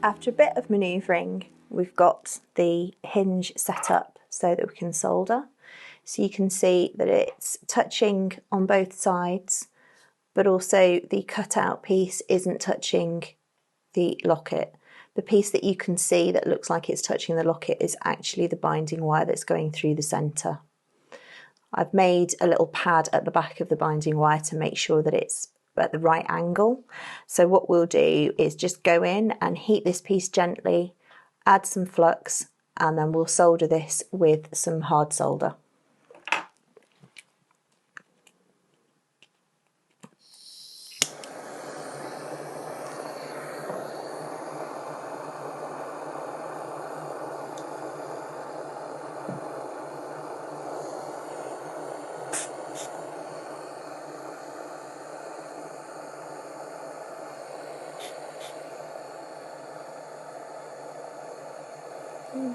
After a bit of manoeuvring, we've got the hinge set up so that we can solder. So you can see that it's touching on both sides, but also the cutout piece isn't touching the locket. The piece that you can see that looks like it's touching the locket is actually the binding wire that's going through the centre. I've made a little pad at the back of the binding wire to make sure that it's at the right angle. So what we'll do is just go in and heat this piece gently, add some flux, and then we'll solder this with some hard solder.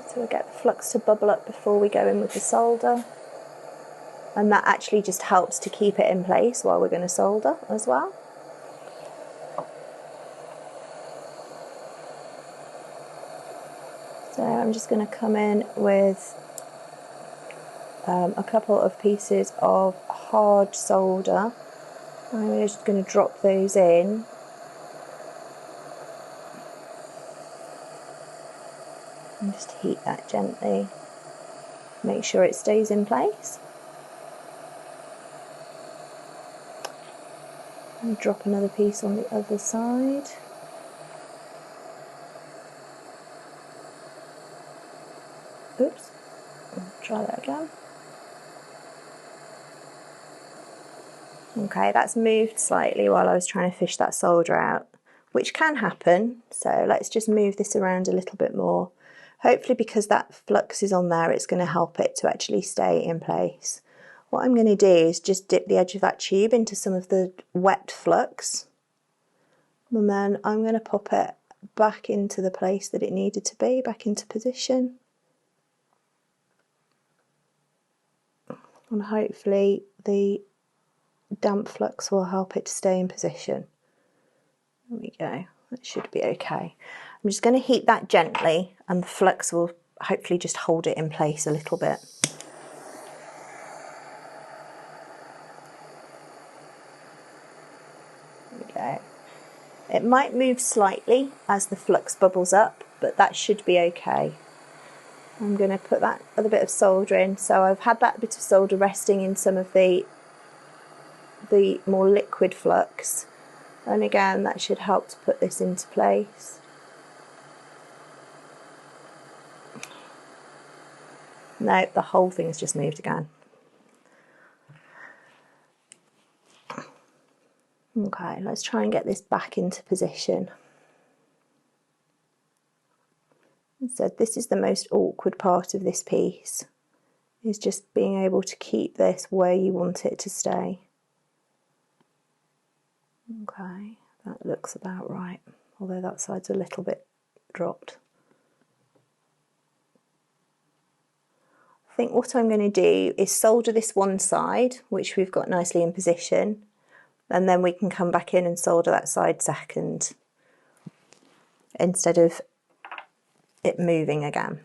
So we get the flux to bubble up before we go in with the solder, and that actually just helps to keep it in place while we're going to solder as well. So I'm just going to come in with a couple of pieces of hard solder. I'm just going to drop those in. And just heat that gently. Make sure it stays in place. And drop another piece on the other side. Oops, try that again. Okay, that's moved slightly while I was trying to fish that solder out, which can happen. So let's just move this around a little bit more. Hopefully because that flux is on there, it's going to help it to actually stay in place. What I'm going to do is just dip the edge of that tube into some of the wet flux, and then I'm going to pop it back into the place that it needed to be, back into position. And hopefully the damp flux will help it to stay in position. There we go, that should be okay. I'm just going to heat that gently, and the flux will hopefully just hold it in place a little bit. There we go. It might move slightly as the flux bubbles up, but that should be okay. I'm going to put that other bit of solder in. So I've had that bit of solder resting in some of the more liquid flux, and again that should help to put this into place. No, the whole thing's just moved again. Okay, let's try and get this back into position. So this is the most awkward part of this piece, is just being able to keep this where you want it to stay. Okay, that looks about right, although that side's a little bit dropped. I think what I'm going to do is solder this one side, which we've got nicely in position, and then we can come back in and solder that side second, instead of it moving again.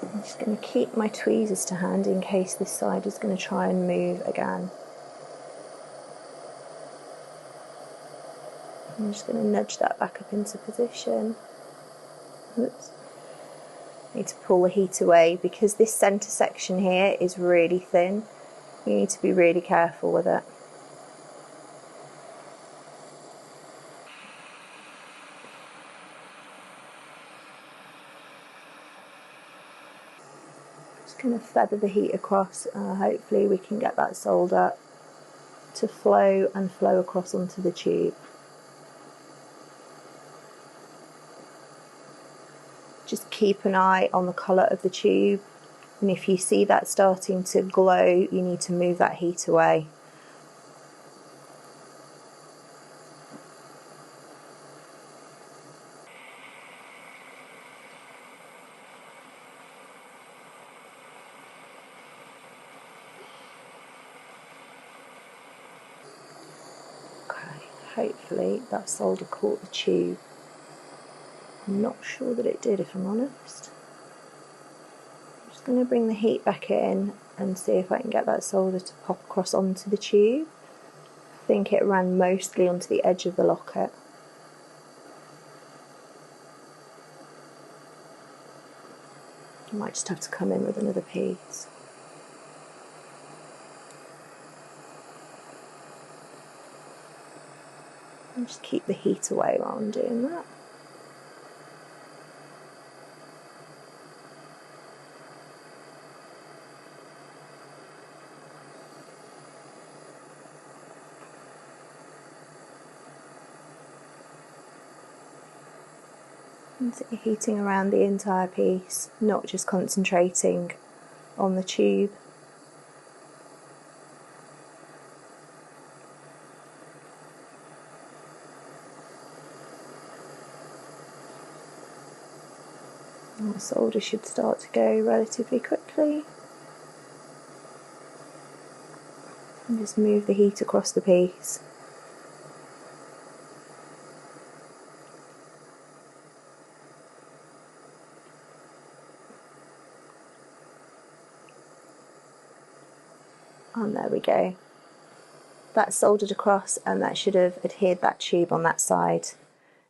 I'm just going to keep my tweezers to hand in case this side is going to try and move again. I'm just going to nudge that back up into position. Oops. Need to pull the heat away because this centre section here is really thin. You need to be really careful with it. Just going to feather the heat across. Hopefully we can get that solder to flow and flow across onto the tube. Just keep an eye on the colour of the tube, and if you see that starting to glow, you need to move that heat away. hopefully that solder caught the tube. I'm not sure that it did, if I'm honest. I'm just going to bring the heat back in and see if I can get that solder to pop across onto the tube. I think it ran mostly onto the edge of the locket. I might just have to come in with another piece. And just keep the heat away while I'm doing that. And so you're heating around the entire piece, not just concentrating on the tube. And the solder should start to go relatively quickly. And just move the heat across the piece. And there we go. That's soldered across, and that should have adhered that tube on that side.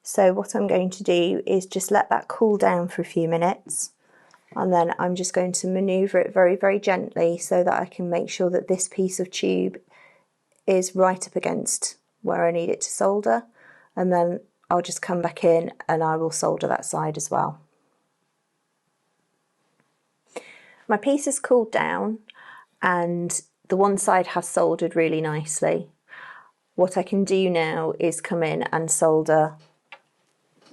So what I'm going to do is just let that cool down for a few minutes, and then I'm just going to manoeuvre it very, very gently so that I can make sure that this piece of tube is right up against where I need it to solder, and then I'll just come back in and I will solder that side as well. My piece has cooled down and the one side has soldered really nicely. What I can do now is come in and solder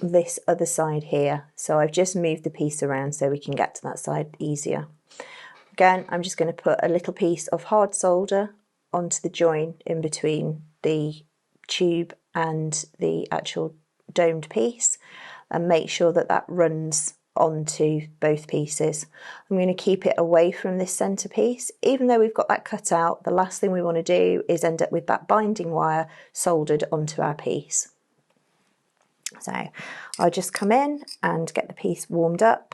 this other side here. So I've just moved the piece around so we can get to that side easier. Again, I'm just going to put a little piece of hard solder onto the join in between the tube and the actual domed piece, and make sure that that runs onto both pieces. I'm going to keep it away from this centre piece. Even though we've got that cut out, the last thing we want to do is end up with that binding wire soldered onto our piece. So I'll just come in and get the piece warmed up.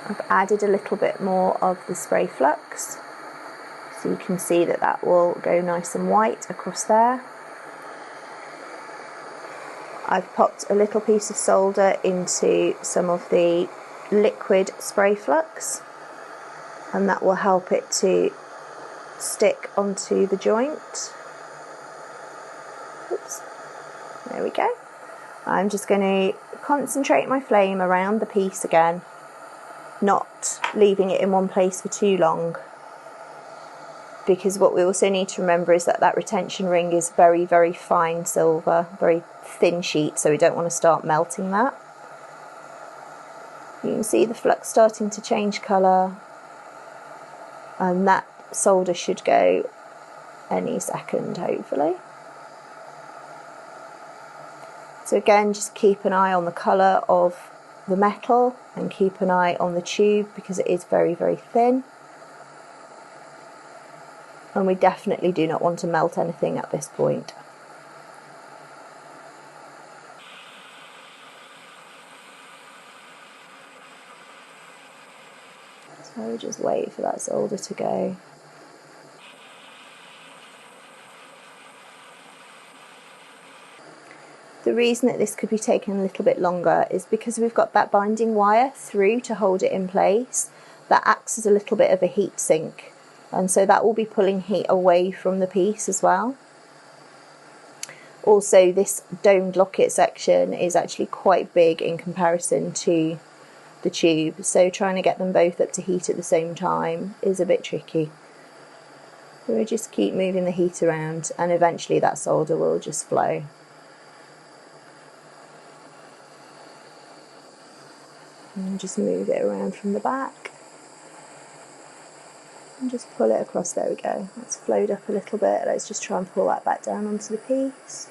I've added a little bit more of the spray flux, so you can see that that will go nice and white across there. I've popped a little piece of solder into some of the liquid spray flux, and that will help it to stick onto the joint. Oops. There we go. I'm just going to concentrate my flame around the piece again, not leaving it in one place for too long, because what we also need to remember is that that retention ring is very, very fine silver, very thin sheet, so we don't want to start melting that. You can see the flux starting to change colour, and that solder should go any second, hopefully. So again, just keep an eye on the colour of the metal and keep an eye on the tube, because it is very, very thin. And we definitely do not want to melt anything at this point. So just wait for that solder to go. The reason that this could be taking a little bit longer is because we've got that binding wire through to hold it in place. That acts as a little bit of a heat sink, and so that will be pulling heat away from the piece as well. Also, this domed locket section is actually quite big in comparison to the tube, so trying to get them both up to heat at the same time is a bit tricky. We'll just keep moving the heat around, and eventually that solder will just flow. And just move it around from the back and just pull it across. There we go. That's flowed up a little bit. Let's just try and pull that back down onto the piece.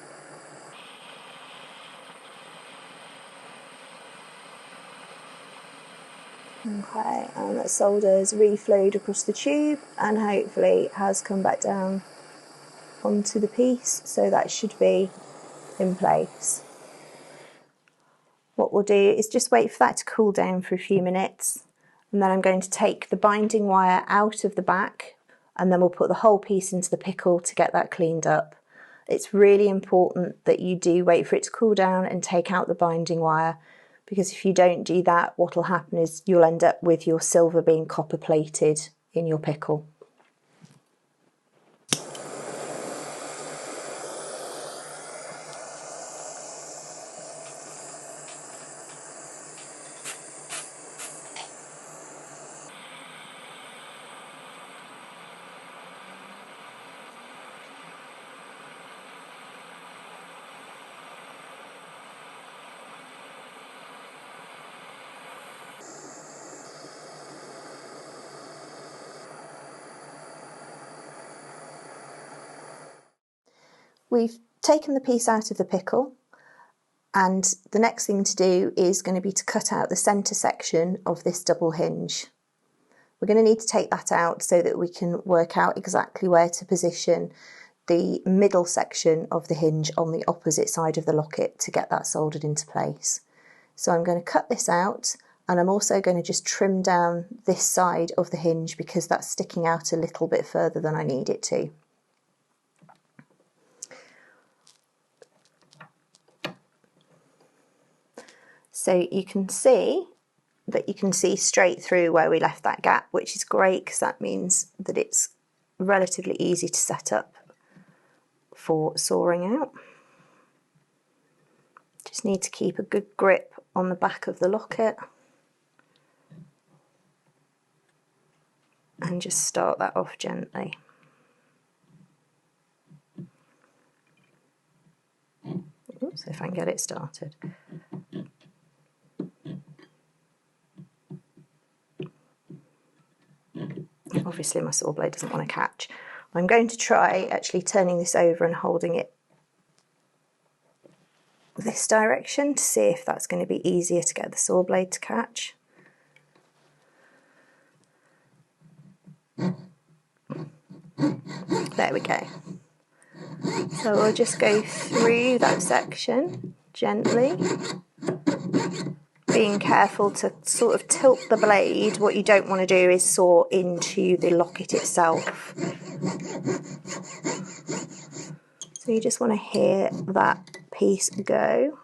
Okay, and that solder's reflowed across the tube and hopefully has come back down onto the piece, so that should be in place. What we'll do is just wait for that to cool down for a few minutes, and then I'm going to take the binding wire out of the back, and then we'll put the whole piece into the pickle to get that cleaned up. It's really important that you do wait for it to cool down and take out the binding wire, because if you don't do that, what will happen is you'll end up with your silver being copper plated in your pickle. We've taken the piece out of the pickle, and the next thing to do is going to be to cut out the centre section of this double hinge. We're going to need to take that out so that we can work out exactly where to position the middle section of the hinge on the opposite side of the locket to get that soldered into place. So I'm going to cut this out, and I'm also going to just trim down this side of the hinge because that's sticking out a little bit further than I need it to. So you can see straight through where we left that gap, which is great because that means that it's relatively easy to set up for sawing out. Just need to keep a good grip on the back of the locket and just start that off gently. Oops, if I can get it started. Obviously my saw blade doesn't want to catch. I'm going to try actually turning this over and holding it this direction to see if that's going to be easier to get the saw blade to catch. There we go. So we'll just go through that section gently, being careful to sort of tilt the blade. What you don't want to do is saw into the locket itself. So you just want to hear that piece go.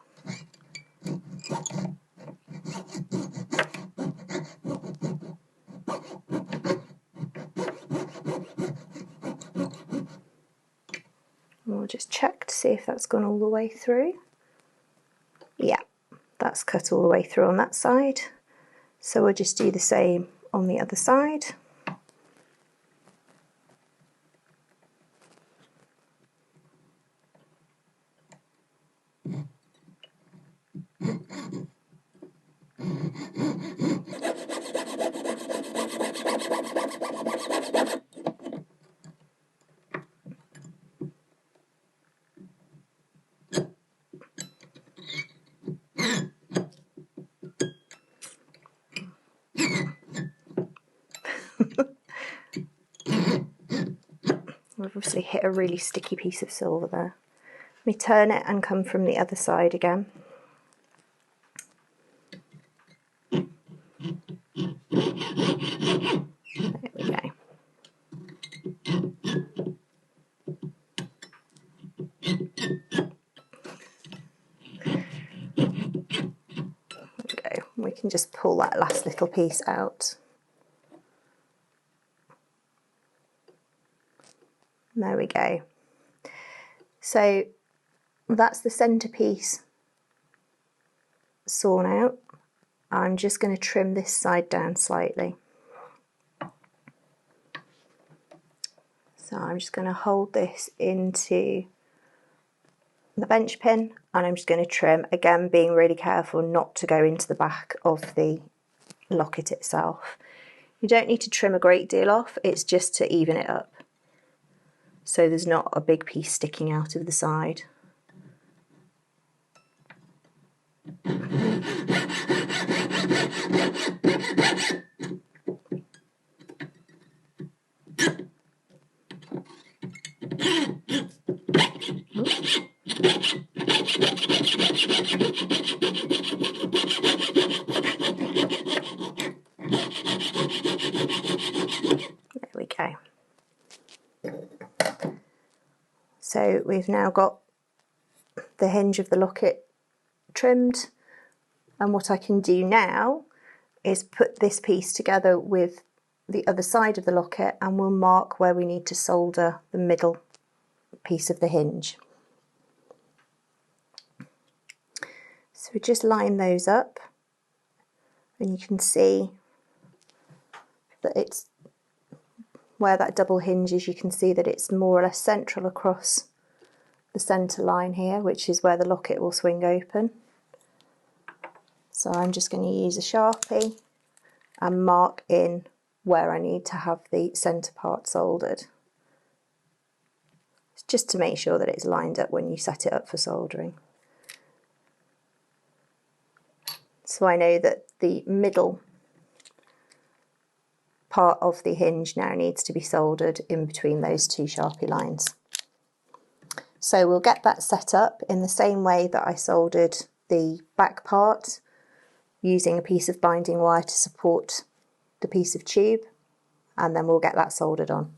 And we'll just check to see if that's gone all the way through. Yeah, that's cut all the way through on that side. So we'll just do the same on the other side. We've obviously hit a really sticky piece of silver there. Let me turn it and come from the other side again. There we go. There we go. We can just pull that last little piece out. There we go. So that's the centerpiece sawn out. I'm just going to trim this side down slightly. So I'm just going to hold this into the bench pin and I'm just going to trim, again being really careful not to go into the back of the locket itself. You don't need to trim a great deal off, it's just to even it up, so there's not a big piece sticking out of the side. There we go. So we've now got the hinge of the locket trimmed, and what I can do now is put this piece together with the other side of the locket, and we'll mark where we need to solder the middle piece of the hinge. So we just line those up, and you can see that it's where that double hinge is. You can see that it's more or less central across the centre line here, which is where the locket will swing open. So I'm just going to use a Sharpie and mark in where I need to have the centre part soldered, just to make sure that it's lined up when you set it up for soldering. So I know that the middle part of the hinge now needs to be soldered in between those two Sharpie lines. So we'll get that set up in the same way that I soldered the back part, using a piece of binding wire to support the piece of tube, and then we'll get that soldered on.